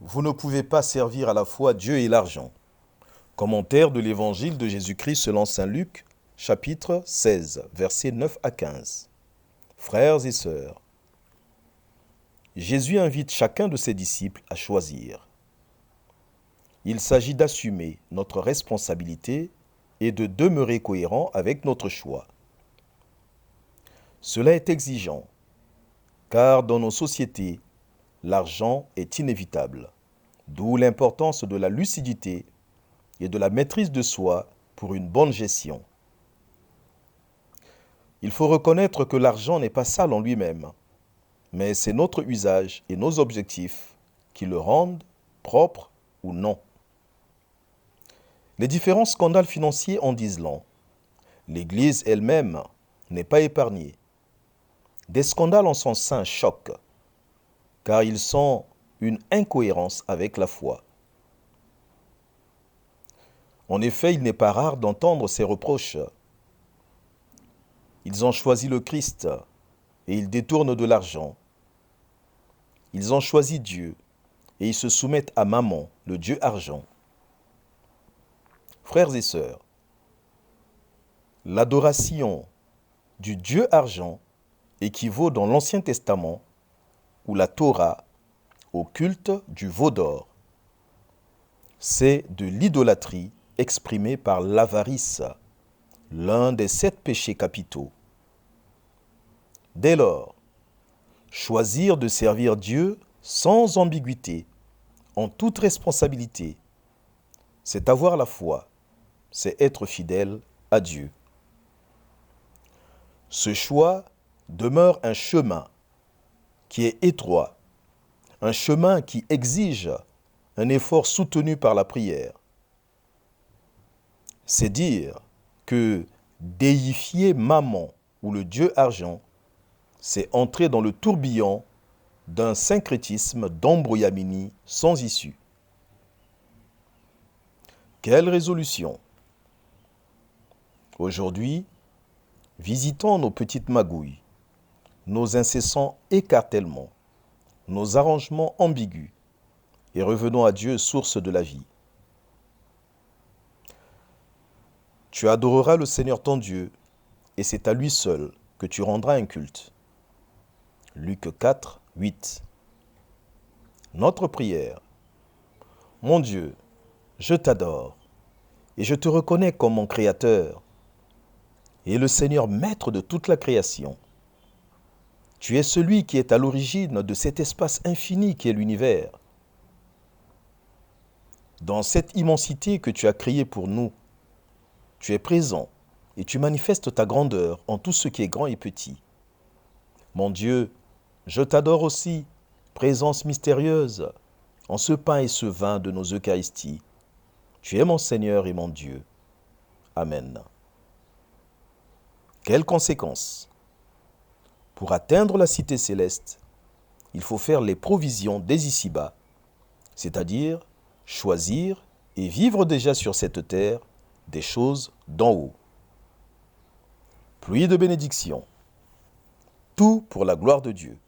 Vous ne pouvez pas servir à la fois Dieu et l'argent. Commentaire de l'Évangile de Jésus-Christ selon saint Luc, chapitre 16, versets 9 à 15. Frères et sœurs, Jésus invite chacun de ses disciples à choisir. Il s'agit d'assumer notre responsabilité et de demeurer cohérent avec notre choix. Cela est exigeant, car dans nos sociétés, l'argent est inévitable, d'où l'importance de la lucidité et de la maîtrise de soi pour une bonne gestion. Il faut reconnaître que l'argent n'est pas sale en lui-même, mais c'est notre usage et nos objectifs qui le rendent propre ou non. Les différents scandales financiers en disent long. L'Église elle-même n'est pas épargnée. Des scandales en son sein choquent, car ils sont une incohérence avec la foi. En effet, il n'est pas rare d'entendre ces reproches. Ils ont choisi le Christ et ils détournent de l'argent. Ils ont choisi Dieu et ils se soumettent à Mammon, le Dieu argent. Frères et sœurs, l'adoration du Dieu argent équivaut dans l'Ancien Testament ou la Torah au culte du veau d'or. C'est de l'idolâtrie exprimée par l'avarice, l'un des 7 péchés capitaux. Dès lors, choisir de servir Dieu sans ambiguïté, en toute responsabilité, c'est avoir la foi, c'est être fidèle à Dieu. Ce choix demeure un chemin qui est étroit, un chemin qui exige un effort soutenu par la prière. C'est dire que déifier Mammon ou le Dieu argent, c'est entrer dans le tourbillon d'un syncrétisme d'embrouillamini sans issue. Quelle résolution! Aujourd'hui, visitons nos petites magouilles, nos incessants écartèlements, nos arrangements ambigus, et revenons à Dieu, source de la vie. Tu adoreras le Seigneur ton Dieu, et c'est à lui seul que tu rendras un culte. Luc 4, 8. Notre prière. Mon Dieu, je t'adore, et je te reconnais comme mon Créateur, et le Seigneur maître de toute la création. Tu es celui qui est à l'origine de cet espace infini qui est l'univers. Dans cette immensité que tu as créée pour nous, tu es présent et tu manifestes ta grandeur en tout ce qui est grand et petit. Mon Dieu, je t'adore aussi, présence mystérieuse, en ce pain et ce vin de nos Eucharisties. Tu es mon Seigneur et mon Dieu. Amen. Quelles conséquences? Pour atteindre la cité céleste, il faut faire les provisions dès ici-bas, c'est-à-dire choisir et vivre déjà sur cette terre des choses d'en haut. Pluie de bénédictions. Tout pour la gloire de Dieu.